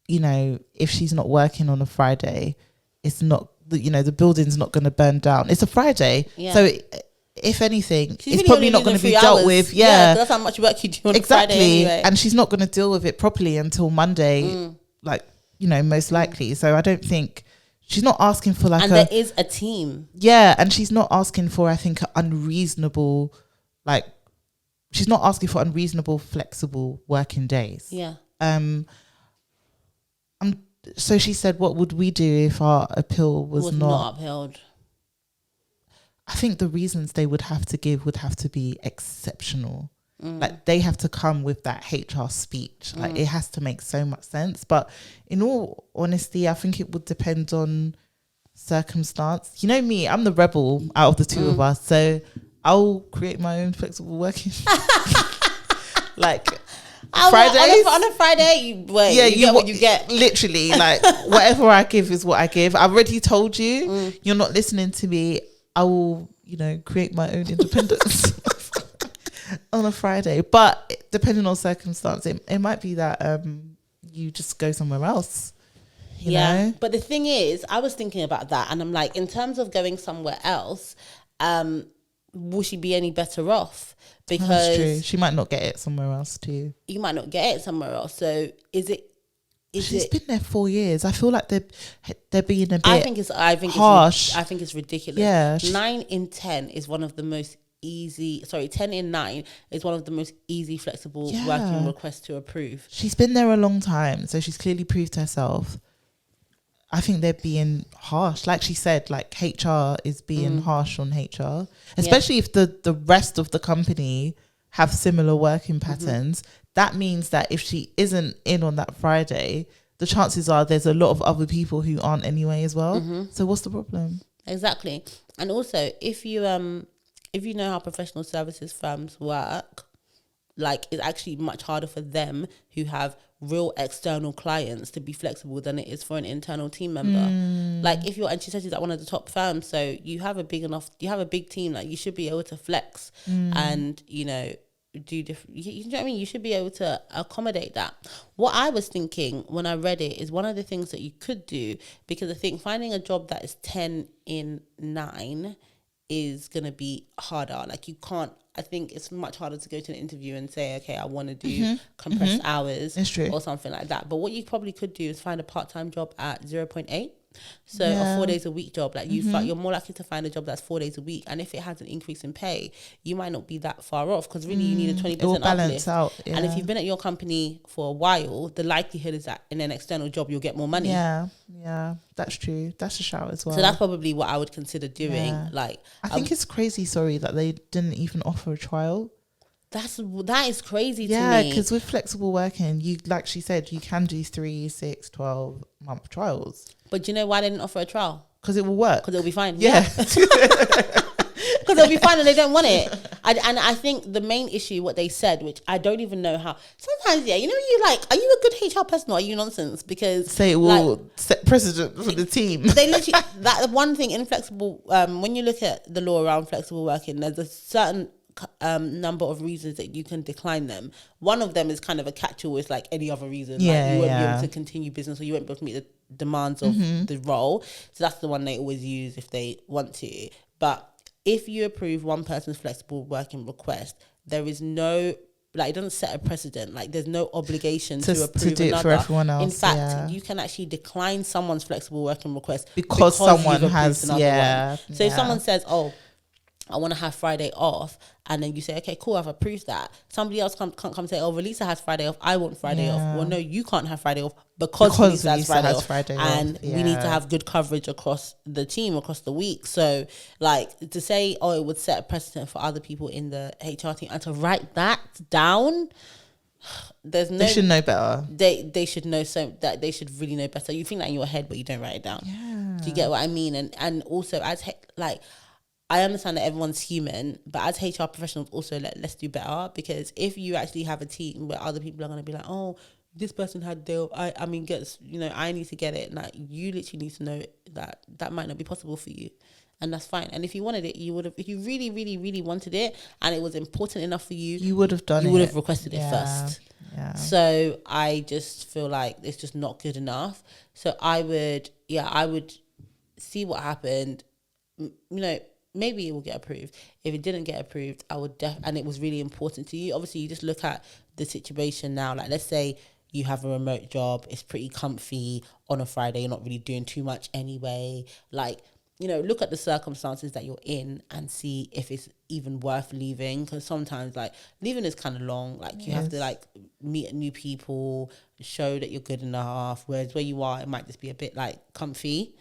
if she's not working on a Friday, it's not, the building's not going to burn down. It's a Friday. Yeah. So if anything, it's probably not going to be dealt with. Yeah. That's how much work you do on a Friday anyway. And she's not going to deal with it properly until Monday, most likely. So I don't think she's not asking for there is a team. Yeah. And she's not asking for, I think, unreasonable, she's not asking for unreasonable, flexible working days. Yeah. So she said, what would we do if our appeal was not upheld? I think the reasons they would have to give would have to be exceptional. They have to come with that HR speech. It has to make so much sense. But in all honesty, I think it would depend on circumstance. You know me, I'm the rebel out of the two of us. So I'll create my own flexible working. Fridays on a Friday, you get what you get. Literally, like whatever I give is what I give. I've already told you, you're not listening to me. I will, create my own independence on a Friday. But depending on circumstance, it might be that you just go somewhere else. You know? But the thing is, I was thinking about that, and I'm like, in terms of going somewhere else, will she be any better off? Because that's true. She might not get it somewhere else too. You might not get it somewhere else. So she's been there 4 years. I feel like they're being a bit harsh. I think it's ridiculous. Yeah. 9 in 10 is one of the most easy. Sorry, 10 in 9 is one of the most easy, flexible working requests to approve. She's been there a long time, so she's clearly proved herself. I think they're being harsh. Like she said, like HR is being harsh on HR, especially if the rest of the company have similar working patterns. That means that if she isn't in on that Friday, the chances are there's a lot of other people who aren't anyway as well. So what's the problem? Exactly. And also, if you know how professional services firms work, like it's actually much harder for them who have real external clients to be flexible than it is for an internal team member. Like and she said she's at one of the top firms, so you have a big team, like you should be able to flex and do different, you know what I mean? You should be able to accommodate that. What I was thinking when I read it is one of the things that you could do, because I think finding a job that is 10 in 9 is going to be harder. Like you can't, I think it's much harder to go to an interview and say, okay, I want to do compressed hours or something like that. But what you probably could do is find a part-time job at 0.8. So a 4 days a week job, like you're more likely to find a job that's 4 days a week, and if it has an increase in pay, you might not be that far off, because really you need a 20% balance out. And if you've been at your company for a while, the likelihood is that in an external job you'll get more money. That's true. That's a shout as well. So that's probably what I would consider doing. Like I think it's crazy, that they didn't even offer a trial. That is crazy to me. Yeah, because with flexible working, you, like she said, you can do 3, 6, 12 month trials. But do you know why they didn't offer a trial? Because it will work. Because it'll be fine. Yeah. Because it'll be fine and they don't want it. And I think the main issue, what they said, which I don't even know how. Sometimes, you're like, are you a good HR person or are you nonsense? Because say it will set precedent for the team. They literally, that one thing in flexible, when you look at the law around flexible working, there's a certain number of reasons that you can decline them. One of them is kind of a catch-all, with like any other reason, like you won't be able to continue business, or you won't be able to meet the demands of the role. So that's the one they always use if they want to. But if you approve one person's flexible working request, there is no, like, it doesn't set a precedent. Like, there's no obligation to approve to do another. It for everyone else. In fact, you can actually decline someone's flexible working request because someone has one. So if someone says, "Oh, I want to have Friday off," and then you say, "Okay, cool, I've approved that." Somebody else can't come and say, "Oh, Velisa has Friday off, I want Friday off." Well, no, you can't have Friday off because Velisa has Friday off. And we need to have good coverage across the team, across the week. So, like, to say, oh, it would set a precedent for other people in the HR team, and to write that down, there's no. They should know better. They should know, so that they should really know better. You think that in your head, but you don't write it down. Yeah. Do you get what I mean? And also, as I understand that everyone's human, but as HR professionals, also let's do better, because if you actually have a team where other people are going to be like, "Oh, this person had day off, I need to get it." Like, you literally need to know that might not be possible for you, and that's fine. And if you wanted it, you would have. If you really, really, really wanted it, and it was important enough for you, you would have done it. You would have requested it first. Yeah. So I just feel like it's just not good enough. So I would see what happened. Maybe it will get approved. If it didn't get approved, I would and it was really important to you. Obviously, you just look at the situation now. Like, let's say you have a remote job, it's pretty comfy on a Friday, you're not really doing too much anyway. Like, look at the circumstances that you're in and see if it's even worth leaving. Because sometimes, like, leaving is kind of long. Like, you have to, like, meet new people, show that you're good enough. Whereas where you are, it might just be a bit, like, comfy.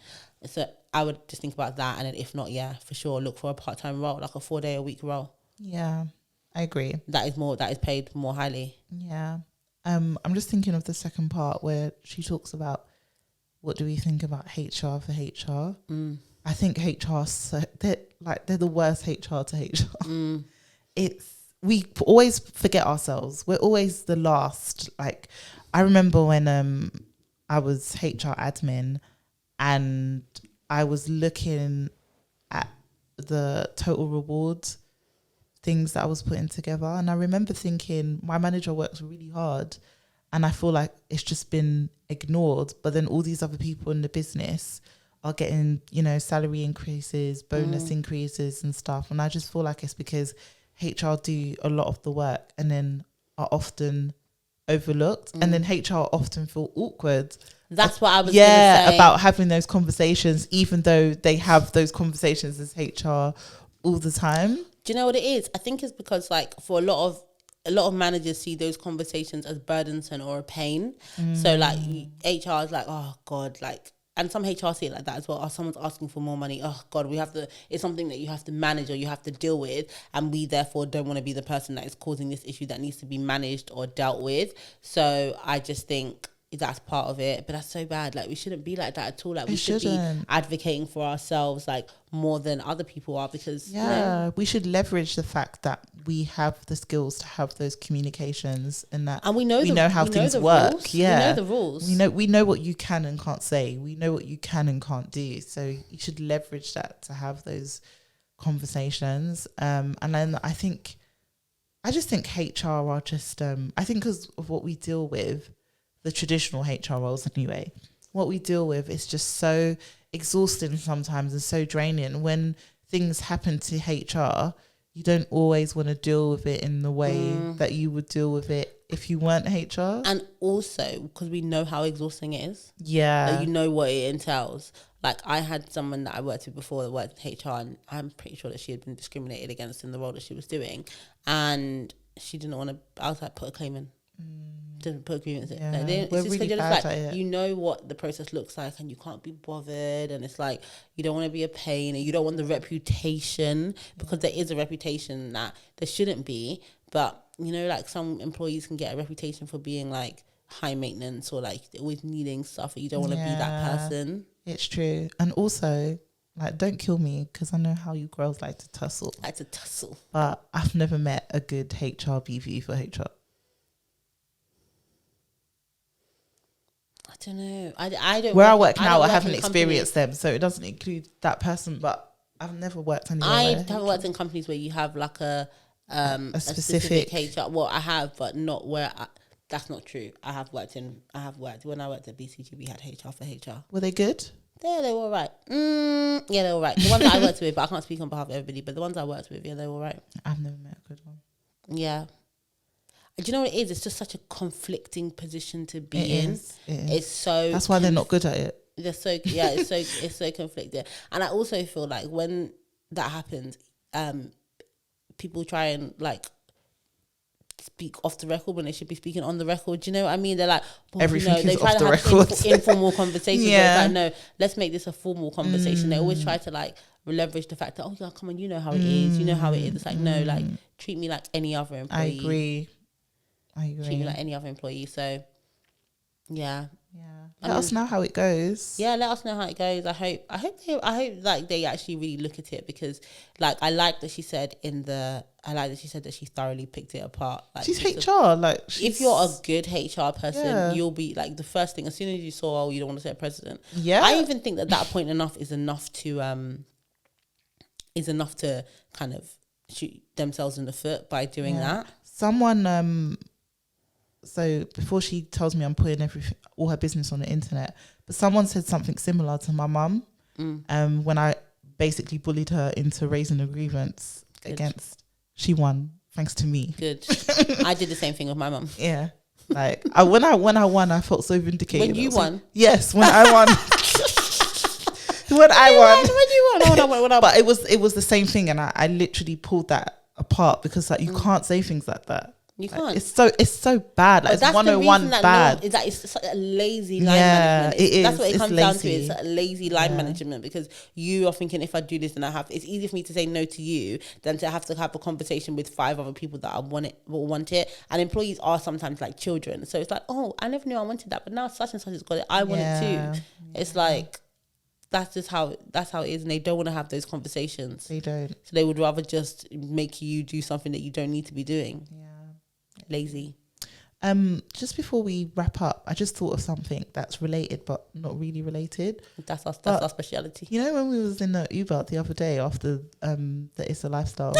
So I would just think about that, and then if not, for sure, look for a part-time role, like a 4-day-a-week role. Yeah, I agree. That is paid more highly. Yeah. I'm just thinking of the second part where she talks about what do we think about HR for HR. I think HR, they're the worst HR to HR. we always forget ourselves. We're always the last. Like, I remember when I was HR admin and I was looking at the total rewards things that I was putting together, and I remember thinking my manager works really hard and I feel like it's just been ignored, but then all these other people in the business are getting, you know, salary increases, bonus increases and stuff, and I just feel like it's because HR do a lot of the work and then are often overlooked, and then HR often feel awkward. That's what I was gonna say. About having those conversations, even though they have those conversations as HR all the time. Do you know what it is? I think it's because, like, for a lot of managers see those conversations as burdensome or a pain. So like HR is like, oh God, like, and some HR see it like that as well. Oh, someone's asking for more money. Oh God, it's something that you have to manage or you have to deal with, and we therefore don't want to be the person that is causing this issue that needs to be managed or dealt with. So I just think that's part of it, but that's so bad. Like, we shouldn't be like that at all. Like, we should be advocating for ourselves, like, more than other people are, because we should leverage the fact that we have the skills to have those communications, and that and we know how things work. Rules. We know the rules. We know what you can and can't say. We know what you can and can't do. So you should leverage that to have those conversations. And then I just think HR are just I think because of what we deal with, the traditional HR roles anyway, what we deal with is just so exhausting sometimes and so draining. When things happen to HR, you don't always want to deal with it in the way that you would deal with it if you weren't HR. And also because we know how exhausting it is. Yeah. Like, you know what it entails. Like, I had someone that I worked with before that worked in HR, and I'm pretty sure that she had been discriminated against in the role that she was doing, and she didn't want to. I was like, put a claim in. Didn't put agreements in. Yeah. Like, it's We're just really you're bad just at like, it. you know what the process looks like, and you can't be bothered, and it's like you don't want to be a pain, and you don't want the reputation, because there is a reputation that there shouldn't be. But you know, like, some employees can get a reputation for being like high maintenance, or like always needing stuff, and you don't want to be that person. It's true. And also, like, don't kill me, because I know how you girls like to tussle. But I've never met a good HR BV for HR. I don't know. I don't. Where I work now, I haven't experienced them, so it doesn't include that person. But I've never worked anywhere. I haven't worked in companies where you have like a specific HR. Well, I have, but not where. That's not true. I have worked when I worked at BCG. We had HR for HR. Were they good? Yeah, they were all right. Yeah, they were all right. The ones that I worked with, but I can't speak on behalf of everybody. But the ones I worked with, yeah, they were all right. I've never met a good one. Yeah. Do you know what it is? It's just such a conflicting position to be in. It's so. That's why they're not good at it. They're so it's so conflicted. And I also feel like when that happens, people try and like speak off the record when they should be speaking on the record. Do you know what I mean? They're like, everything they is try off to the have record. informal conversations. Yeah. It's like, no, let's make this a formal conversation. They always try to like leverage the fact that, oh yeah, come on, you know how it is. You know how it is. It's like, no, like, treat me like any other employee. I agree. Treat me like any other employee. So, yeah. Let us know how it goes. Yeah, let us know how it goes. I hope like they actually really look at it, because like I like that she said that she thoroughly picked it apart. Like, she's HR. Like, if you're a good HR person, you'll be like, the first thing as soon as you saw, oh, you don't want to say president. Yeah. I even think that point is enough to kind of shoot themselves in the foot by doing that. Someone so before she tells me I'm putting all her business on the internet, but someone said something similar to my mum when I basically bullied her into raising a grievance against. She won thanks to me. Good. I did the same thing with my mum. Yeah, like when I won, I felt so vindicated. When you won? Yes, when I won. When I won. But it was the same thing, and I literally pulled that apart, because like you can't say things like that. You can't. It's so bad. Like, it's 101 bad. Is that it's such a lazy line management. It is. That's what it comes down to. Lazy. It's a lazy line management, because you are thinking, if I do this, then I have. It's easier for me to say no to you than to have a conversation with 5 other people that will want it. And employees are sometimes like children, so it's like, oh, I never knew I wanted that, but now such and such has got it. I want it too. It's like, that's how it is, and they don't want to have those conversations. They don't. So they would rather just make you do something that you don't need to be doing. Yeah. Lazy. Just before we wrap up, I just thought of something that's related but not really related. That's our speciality. You know, when we was in the Uber the other day after the It's a Lifestyle.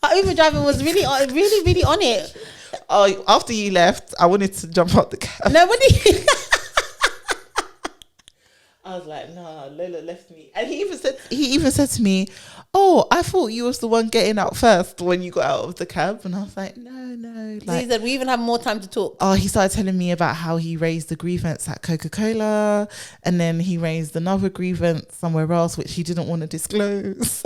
Our Uber driver was really on it. Oh, after you left, I wanted to jump out the cab. Nobody. I was like, nah, Lola left me. And he even said to me, oh, I thought you was the one getting out first when you got out of the cab. And I was like, no. So he said, we even have more time to talk. Oh, he started telling me about how he raised the grievance at Coca-Cola. And then he raised another grievance somewhere else, which he didn't want to disclose.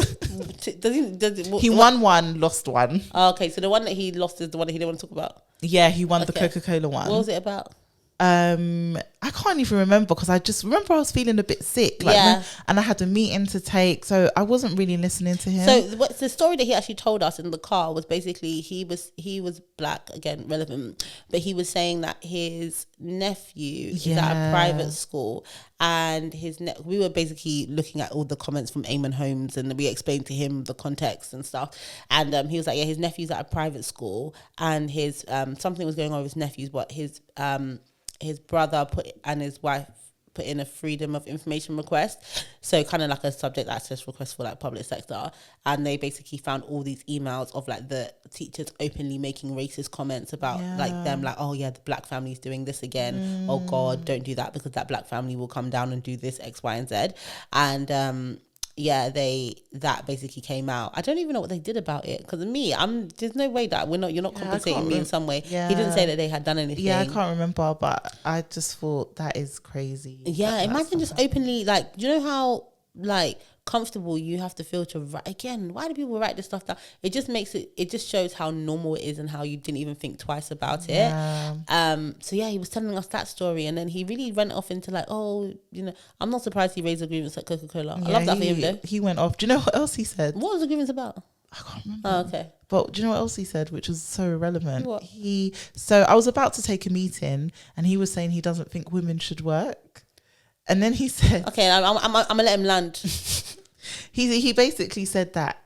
He won one, lost one. Oh, okay, so the one that he lost is the one that he didn't want to talk about. Yeah, he won the Coca-Cola one. What was it about? I can't even remember because I just remember I was feeling a bit sick, and I had a meeting to take, so I wasn't really listening to him. So the story that he actually told us in the car was basically he was black, again relevant, but he was saying that his nephew is at a private school, and we were basically looking at all the comments from Eamon Holmes, and we explained to him the context and stuff, and he was like, his nephew's at a private school, and his something was going on with his nephews, but his brother and his wife put in a freedom of information request, so kind of like a subject access request for like public sector, and they basically found all these emails of like the teachers openly making racist comments about like them, like, oh yeah, the black family's doing this again, oh god, don't do that because that black family will come down and do this X, Y and Z, and that basically came out. I don't even know what they did about it, because there's no way that you're not compensating me in some way. He didn't say that they had done anything. I can't remember, but I just thought that is crazy. Imagine just openly, like, do you know how like comfortable you have to feel to write? Again, why do people write this stuff down? It just shows how normal it is and how you didn't even think twice about it. He was telling us that story, and then he really went off into like, oh, I'm not surprised he raised a grievance at Coca-Cola. I love that for him though. He went off. Do you know what else he said? What was the grievance about? I can't remember. Oh, okay. But do you know what else he said, which was so irrelevant? What? So I was about to take a meeting, and he was saying he doesn't think women should work. And then he said, okay, I'm gonna let him land. He basically said that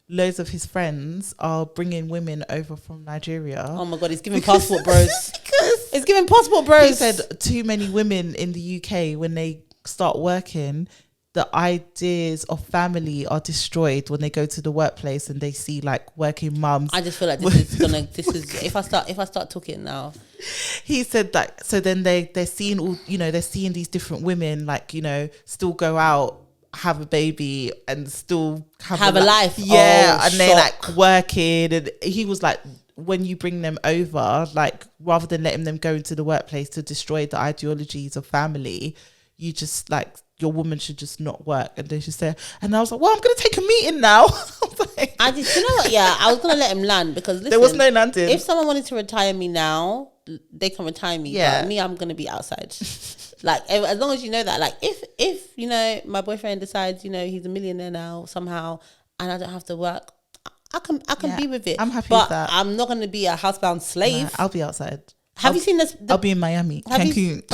loads of his friends are bringing women over from Nigeria. Oh my god, he's giving passport bros. It's giving passport bros. He said too many women in the UK, when they start working, the ideas of family are destroyed when they go to the workplace and they see like working mums. I just feel like if I start talking now. He said that, so then they're seeing all, they're seeing these different women, like, still go out, have a baby, and still have a life. Yeah. And they're like working, and he was like, when you bring them over, like, rather than letting them go into the workplace to destroy the ideologies of family, you just like, your woman should just not work. And they should say, and I was like, well, I'm going to take a meeting now. I was going to let him land, because listen, there was no landing. If someone wanted to retire me now, they can retire me. Yeah. But me, I'm going to be outside. Like, as long as you know that, like, if my boyfriend decides, he's a millionaire now somehow, and I don't have to work, I can be with it. I'm happy with that. I'm not going to be a housebound slave. I'll be outside. Have you seen this? I'll be in Miami, Cancun.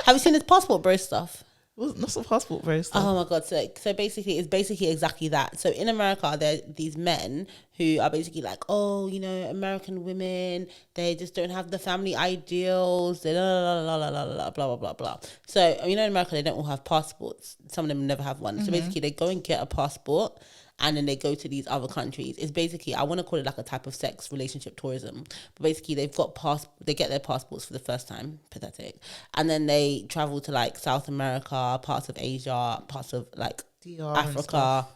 Have you seen this passport bro stuff? Not some passport bro stuff. Oh my god! So basically, it's basically exactly that. So in America, there are these men who are basically like, oh, American women, they just don't have the family ideals. They blah blah blah blah. So in America, they don't all have passports. Some of them never have one. Mm-hmm. So basically, they go and get a passport, and then they go to these other countries. It's basically, I want to call it like a type of sex relationship tourism. But basically, they get their passports for the first time. Pathetic. And then they travel to like South America, parts of Asia, parts of like DR Africa.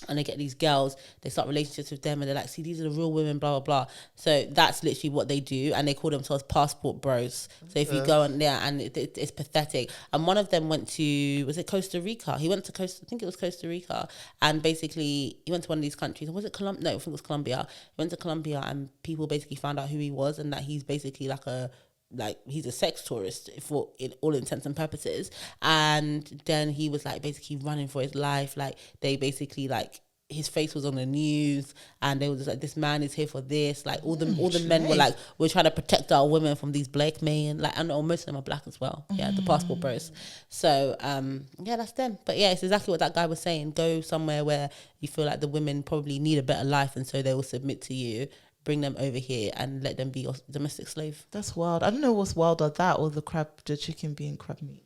And they get these girls, they start relationships with them, and they're like, see, these are the real women, blah, blah, blah. So that's literally what they do. And they call themselves passport bros. So if you go on there, and it's pathetic. And one of them went to, was it Costa Rica? He went to I think it was Costa Rica. And basically, he went to one of these countries. Was it Colombia? No, I think it was Colombia. He went to Colombia, and people basically found out who he was, and that he's basically he's a sex tourist for in all intents and purposes. And then he was like basically running for his life. Like, they basically like his face was on the news, and they were just like, this man is here for this. Like all the men were like, we're trying to protect our women from these black men. Like, and most of them are black as well. Yeah, the passport bros. So yeah, that's them. But yeah, it's exactly what that guy was saying. Go somewhere where you feel like the women probably need a better life, and so they will submit to you. Bring them over here and let them be your domestic slave. That's wild. I don't know what's wilder, that or the chicken being crab meat.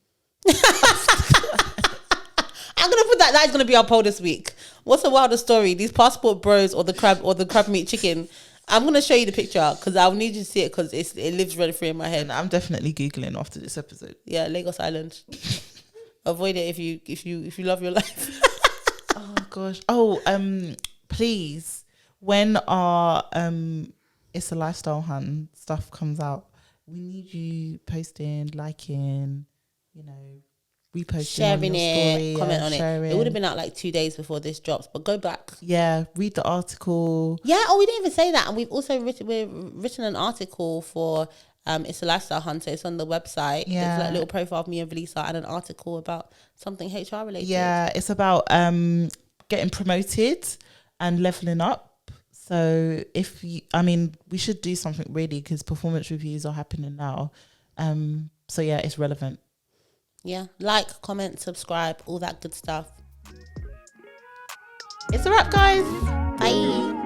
I'm gonna put that is gonna be our poll this week. What's a wilder story? These passport bros or the crab meat chicken? I'm gonna show you the picture because I'll need you to see it because it lives rent free in my head. And I'm definitely Googling after this episode. Yeah, Lagos Island. Avoid it if you love your life. Oh gosh. Oh, please, when our It's a Lifestyle Hun stuff comes out, we need you posting, liking, reposting, sharing it, comment on sharing. it. It would have been out like 2 days before this drops, but go back. Yeah, read the article. Yeah. Oh, we didn't even say that, and we've also written an article for It's a Lifestyle Hunter. It's on the website. Yeah, there's like a little profile of me and Velisa and an article about something HR related. Yeah, it's about getting promoted and leveling up. So we should do something really because performance reviews are happening now. So yeah, it's relevant. Yeah, like, comment, subscribe, all that good stuff. It's a wrap, guys. Bye.